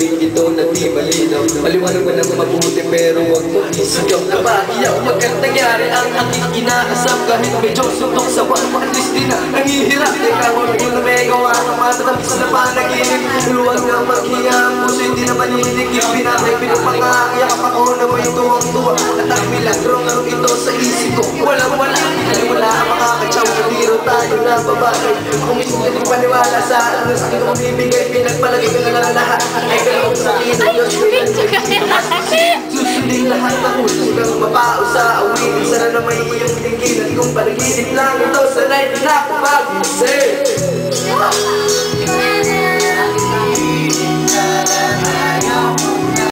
ngunit ito na di malinaw. Maliwanag mo ng mabuti pero huwag mo isigaw. Napahiyaw magkat nangyari ang aking inaasam. Kahit medyo suntok sa buwan, at least di na nangihirap. Teka mo na yung namegawa ng matatapos na panaginip. Luwag na maghinga ang puso, hindi na maninikip. Pinatay, pinapangakyak ako na may tuwang-tuwa. At ang milagro nga ito sa isip ko. Walang-wala, hindi wala ang makakatsaw. Biro tayo na babae. Kung hindi ka paniwala sa alas, hindi ko bibigay. Pinagpalagay ko na lang lahat. Ay galaw sa akin ang Diyos. Susundin lahat ng ulo kang mapao sa awin. Sana na may iyong tingin at kung panaginip lang ito, sanay din ako mag-isip.